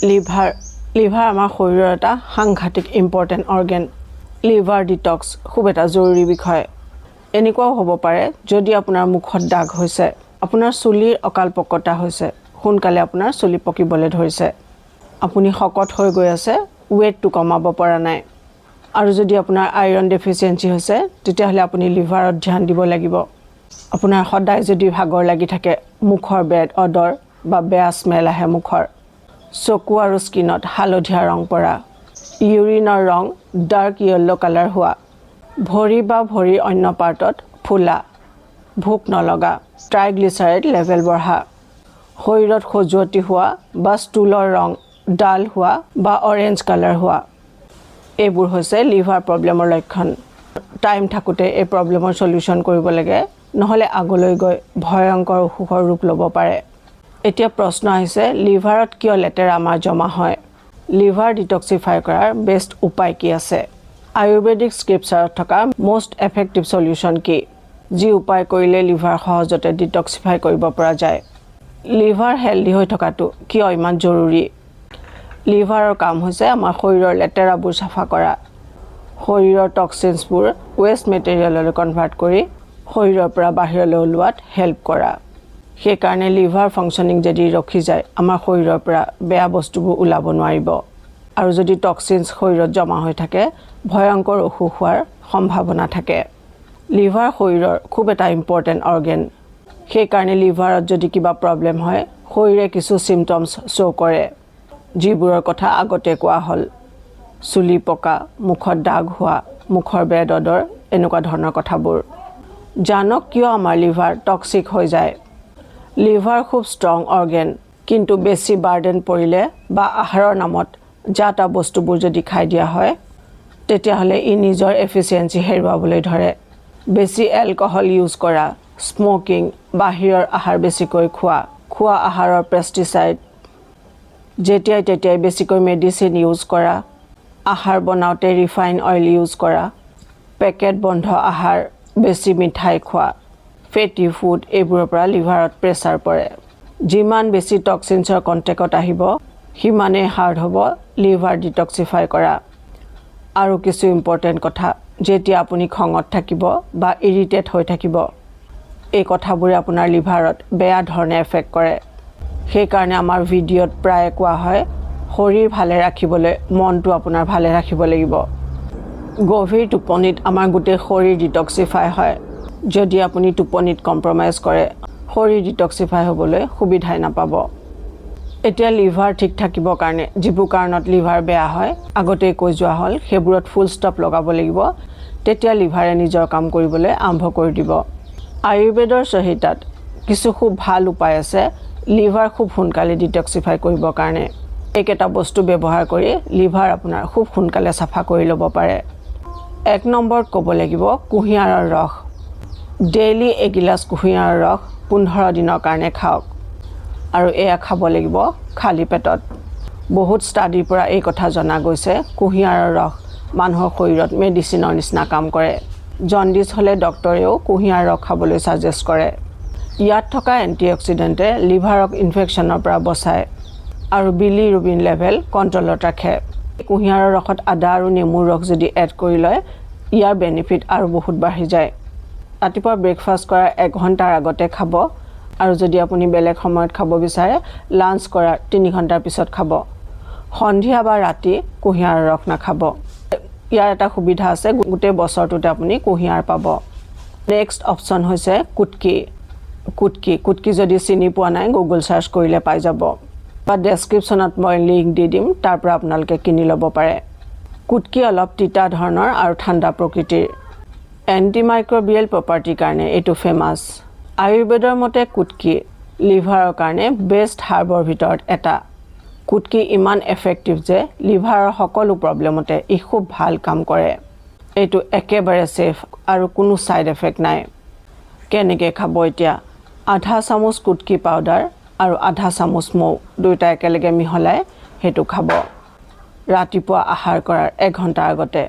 Liver আমাৰ শৰীৰৰ এটা সাংঘাতিক ইম্পৰ্টেণ্ট অৰ্গেন। লিভাৰ ডিটক্স খুব এটা জৰুৰী বিষয়। এনেকুৱাও হ'ব পাৰে যদি আপোনাৰ মুখত দাগ হৈছে, আপোনাৰ চুলিৰ অকালপকতা হৈছে, সোনকালে আপোনাৰ চুলি পকিবলৈ ধৰিছে, আপুনি শকত হৈ গৈ আছে, ৱেটটো কমাব পৰা নাই, আৰু যদি আপোনাৰ আইৰণ ডেফিচিয়েঞ্চি হৈছে তেতিয়াহ'লে আপুনি লিভাৰত ধ্যান দিব লাগিব। আপোনাৰ সদায় যদি ভাগৰ লাগি থাকে, মুখৰ বেড অডৰ বা বেয়া স্মেল আহে মুখৰ, চকু আৰু স্কিনত হালধীয়া ৰং পৰা, ইউৰিনৰ ৰং ডাৰ্ক য়েল্ল' কালাৰ হোৱা, ভৰি বা ভৰিৰ অন্য পাৰ্টত ফুলা, ভোক নলগা, ট্ৰাইগ্লিচাৰাইড লেভেল বঢ়া, শৰীৰত খজুৱতি হোৱা বা ষ্টুলৰ ৰং ডাল হোৱা বা অৰেঞ্জ কালাৰ হোৱা, এইবোৰ হৈছে লিভাৰ প্ৰব্লেমৰ লক্ষণ। টাইম থাকোঁতে এই প্ৰব্লেমৰ সলিউশ্যন কৰিব লাগে, নহ'লে আগলৈ গৈ ভয়ংকৰ অসুখৰ ৰূপ ল'ব পাৰে। এতিয়া প্ৰশ্ন আহিছে, লিভাৰত কিয় লেতেৰা আমাৰ জমা হয়? লিভাৰ ডিটক্সিফাই কৰাৰ বেষ্ট উপায় কি আছে? আয়ুৰ্বেদিক স্ক্ৰিপচাৰত থকা মষ্ট এফেক্টিভ সলিউশ্যন কি? যি উপায় কৰিলে লিভাৰ সহজতে ডিটক্সিফাই কৰিব পৰা যায়। লিভাৰ হেল্ডি হৈ থকাটো কিয় ইমান জৰুৰী? লিভাৰৰ কাম হৈছে আমাৰ শৰীৰৰ লেতেৰাবোৰ চাফা কৰা, শৰীৰৰ টক্সিনছবোৰ ৱেষ্ট মেটেৰিয়েললৈ কনভাৰ্ট কৰি শৰীৰৰ পৰা বাহিৰলৈ ওলোৱাত হেল্প কৰা। সেইকাৰণে লিভাৰ ফাংচনিং যদি ৰখি যায়, আমাৰ শৰীৰৰ পৰা বেয়া বস্তুবোৰ ওলাব নোৱাৰিব, আৰু যদি টক্সিনছ শৰীৰত জমা হৈ থাকে, ভয়ংকৰ অসুখ হোৱাৰ সম্ভাৱনা থাকে। লিভাৰ শৰীৰৰ খুব এটা ইম্পৰ্টেণ্ট অৰ্গেন। সেইকাৰণে লিভাৰত যদি কিবা প্ৰব্লেম হয়, শৰীৰে কিছু চিমটমছ শ্ব' কৰে, যিবোৰৰ কথা আগতে কোৱা হ'ল। চুলি পকা, মুখত দাগ হোৱা, মুখৰ বেড অডৰ, এনেকুৱা ধৰণৰ কথাবোৰ। জানক কিয় আমাৰ লিভাৰ টক্সিক হৈ যায়। লিভাৰ খুব ষ্ট্ৰং অৰ্গেন, কিন্তু বেছি বাৰ্ডেন পৰিলে বা আহাৰৰ নামত যা তা বস্তুবোৰ যদি খাই দিয়া হয়, তেতিয়াহ'লে ই নিজৰ এফিচিয়েঞ্চি হেৰুৱাবলৈ ধৰে। বেছি এলকহল ইউজ কৰা, স্মকিং, বাহিৰৰ আহাৰ বেছিকৈ খোৱা আহাৰৰ পেষ্টিচাইড, যেতিয়াই তেতিয়াই বেছিকৈ মেডিচিন ইউজ কৰা, আহাৰ বনাওঁতে ৰিফাইন অইল ইউজ কৰা, পেকেট বন্ধ আহাৰ, বেছি মিঠাই খোৱা, ফেটি ফুড, এইবোৰৰ পৰা লিভাৰত প্ৰেছাৰ পৰে। যিমান বেছি টক্সিনছৰ কণ্টেক্টত আহিব, সিমানেই হাৰ্ড হ'ব লিভাৰ ডিটক্সিফাই কৰা। আৰু কিছু ইম্পৰ্টেণ্ট কথা, যেতিয়া আপুনি খঙত থাকিব বা ইৰিটেট হৈ থাকিব, এই কথাবোৰে আপোনাৰ লিভাৰত বেয়া ধৰণে এফেক্ট কৰে। সেইকাৰণে আমাৰ ভিডিঅ'ত প্ৰায়ে কোৱা হয়, শৰীৰ ভালে ৰাখিবলৈ মনটো আপোনাৰ ভালে ৰাখিব লাগিব। গভীৰ টোপনিত আমাৰ গোটেই শৰীৰ ডিটক্সিফাই হয়। যদি আপুনি টোপনিত কম্প্ৰমাইজ কৰে, শৰীৰ ডিটক্সিফাই হ'বলৈ সুবিধাই নাপাব। এতিয়া লিভাৰ ঠিক থাকিবৰ কাৰণে যিবোৰ কাৰণত লিভাৰ বেয়া হয়, আগতেই কৈ যোৱা হ'ল, সেইবোৰত ফুল ষ্টপ লগাব লাগিব। তেতিয়া লিভাৰে নিজৰ কাম কৰিবলৈ আৰম্ভ কৰি দিব। আয়ুৰ্বেদৰ সংহিতাত কিছু খুব ভাল উপায় আছে লিভাৰ খুব সোনকালে ডিটক্সিফাই কৰিবৰ কাৰণে। এইকেইটা বস্তু ব্যৱহাৰ কৰি লিভাৰ আপোনাৰ খুব সোনকালে চাফা কৰি ল'ব পাৰে। 1 নম্বৰত ক'ব লাগিব কুঁহিয়াৰৰ ৰস। ডেইলি এগিলাচ কুঁহিয়াৰৰ ৰস 15 দিনৰ কাৰণে খাওক, আৰু এয়া খাব লাগিব খালী পেটত। বহুত ষ্টাডিৰ পৰা এই কথা জনা গৈছে, কুঁহিয়াৰৰ ৰস মানুহৰ শৰীৰত মেডিচিনৰ নিচিনা কাম কৰে। জণ্ডিছ হ'লে ডক্তৰেও কুঁহিয়াৰ ৰস খাবলৈ ছাজেষ্ট কৰে। ইয়াত থকা এণ্টিঅক্সিডেণ্টে লিভাৰক ইনফেকশ্যনৰ পৰা বচায় আৰু বিলিৰুবিন লেভেল কণ্ট্ৰলত ৰাখে। কুঁহিয়াৰৰ ৰসত আদা আৰু নেমুৰ ৰস যদি এড কৰি লয়, ইয়াৰ বেনিফিট আৰু বহুত বাঢ়ি যায়। ৰাতিপুৱা ব্ৰেকফাষ্ট কৰাৰ 1 ঘণ্টাৰ আগতে খাব, আৰু যদি আপুনি বেলেগ সময়ত খাব বিচাৰে, লাঞ্চ কৰাৰ 3 ঘণ্টাৰ পিছত খাব। সন্ধিয়া বা ৰাতি কুঁহিয়াৰৰ ৰস নাখাব। ইয়াৰ এটা সুবিধা আছে, গোটেই বছৰটোতে আপুনি কুঁহিয়াৰ পাব। নেক্সট অপশ্যন হৈছে কুটকি যদি চিনি পোৱা নাই, গুগল চাৰ্চ কৰিলে পাই যাব, বা ডেছক্ৰিপশ্যনত মই লিংক দি দিম, তাৰ পৰা আপোনালোকে কিনি ল'ব পাৰে। কুটকি অলপ তিতা ধৰণৰ আৰু ঠাণ্ডা প্ৰকৃতিৰ। এণ্টিমাইক্ৰবিয়েল প্ৰপাৰ্টিৰ কাৰণে এইটো ফেমাছ। আয়ুৰ্বেদৰ মতে কুটকি লিভাৰৰ কাৰণে বেষ্ট হাৰ্বৰ ভিতৰত এটা। কুটকি ইমান এফেক্টিভ যে লিভাৰৰ সকলো প্ৰব্লেমতে ই খুব ভাল কাম কৰে। এইটো একেবাৰে ছেফ আৰু কোনো ছাইড এফেক্ট নাই। কেনেকৈ খাব এতিয়া? আধা চামুচ কুটকি পাউডাৰ আৰু আধা চামুচ মৌ দুয়োটা একেলগে মিহলাই সেইটো খাব ৰাতিপুৱা আহাৰ কৰাৰ 1 ঘণ্টাৰ আগতে।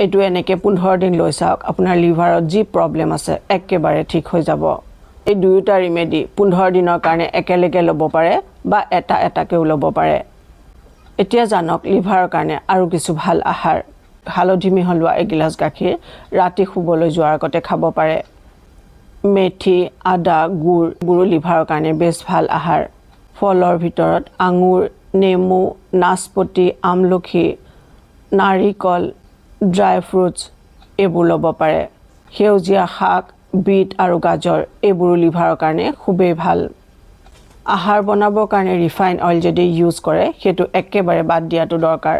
এইটো এনেকৈ 15 দিন লৈ চাওক, আপোনাৰ লিভাৰত যি প্ৰব্লেম আছে একেবাৰে ঠিক হৈ যাব। এই দুয়োটা ৰিমেডি 15 দিনৰ কাৰণে একেলগে ল'ব পাৰে বা এটাকৈ ল'ব পাৰে। এতিয়া জানক লিভাৰৰ কাৰণে আৰু কিছু ভাল আহাৰ। হালধি মিহলোৱা এগিলাচ গাখীৰ ৰাতি শুবলৈ যোৱাৰ আগতে খাব পাৰে। মেথি, আদা, গুড় লিভাৰৰ কাৰণে বেছ ভাল আহাৰ। ফলৰ ভিতৰত আঙুৰ, নেমু, নাচপতি, আমলখি, নাৰিকল, ড্ৰাই ফ্ৰুটছ এইবোৰ ল'ব পাৰে। সেউজীয়া শাক, বিট আৰু গাজৰ এইবোৰো লিভাৰৰ কাৰণে খুবেই ভাল। আহাৰ বনাবৰ কাৰণে ৰিফাইন অইল যদি ইউজ কৰে সেইটো একেবাৰে বাদ দিয়াটো দৰকাৰ।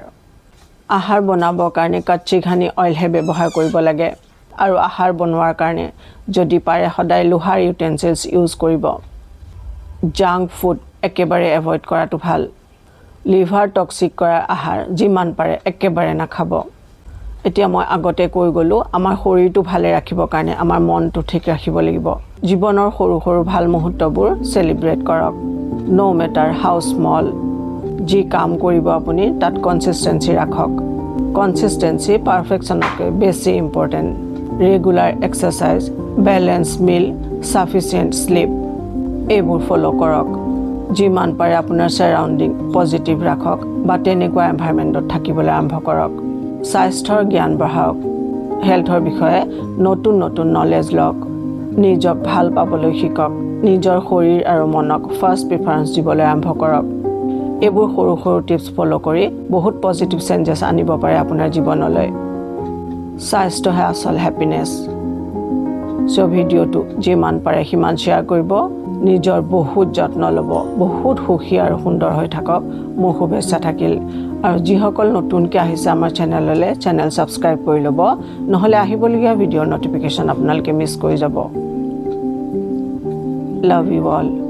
আহাৰ বনাবৰ কাৰণে কচ্চি ঘানি অইলহে ব্যৱহাৰ কৰিব লাগে। আৰু আহাৰ বনোৱাৰ কাৰণে যদি পাৰে সদায় লোহাৰ ইউটেনচিলছ ইউজ কৰিব। জাংক ফুড একেবাৰে এভইড কৰাটো ভাল। লিভাৰ টক্সিক কৰা আহাৰ যিমান পাৰে একেবাৰে নাখাব। এতিয়া মই আগতে কৈ গ'লোঁ, আমাৰ শৰীৰটো ভালে ৰাখিবৰ কাৰণে আমাৰ মনটো ঠিক ৰাখিব লাগিব। জীৱনৰ সৰু সৰু ভাল মুহূৰ্তবোৰ চেলিব্ৰেট কৰক। ন' মেটাৰ হাউ স্মল। যি কাম কৰিব আপুনি তাত কনচিষ্টেঞ্চি ৰাখক। কনচিষ্টেঞ্চি পাৰফেকশ্যনতকৈ বেছি ইম্পৰ্টেণ্ট। ৰেগুলাৰ এক্সাৰচাইজ, বেলেঞ্চ মিল, ছাফিচিয়েণ্ট শ্লিপ এইবোৰ ফ'ল' কৰক। যিমান পাৰে আপোনাৰ ছাৰাউণ্ডিং পজিটিভ ৰাখক বা তেনেকুৱা এনভাইৰমেণ্টত থাকিবলৈ আৰম্ভ কৰক। স্বাস্থ্যৰ জ্ঞান বঢ়াওক। হেল্থৰ বিষয়ে নতুন নলেজ লওক। নিজক ভাল পাবলৈ শিকক। নিজৰ শৰীৰ আৰু মনক ফাৰ্ষ্ট প্ৰিফাৰেঞ্চ দিবলৈ আৰম্ভ কৰক। এইবোৰ সৰু সৰু টিপছ ফ'ল' কৰি বহুত পজিটিভ চেঞ্জেছ আনিব পাৰে আপোনাৰ জীৱনলৈ। স্বাস্থ্যহে আচল হেপিনেছ। চ' ভিডিঅ'টো যিমান পাৰে সিমান শ্বেয়াৰ কৰিব। নিজৰ বহুত যত্ন ল'ব। বহুত সুখী আৰু সুন্দৰ হৈ থাকক। মোৰ শুভেচ্ছা থাকিল। আৰু যিসকল নতুনকৈ আহিছে আমাৰ চেনেললৈ, চেনেল ছাবস্ক্ৰাইব কৰি ল'ব। নহ'লে আহিবলগীয়া ভিডিঅ'ৰ নটিফিকেশ্যন আপোনালোকে মিছ কৰি যাব। Love you all.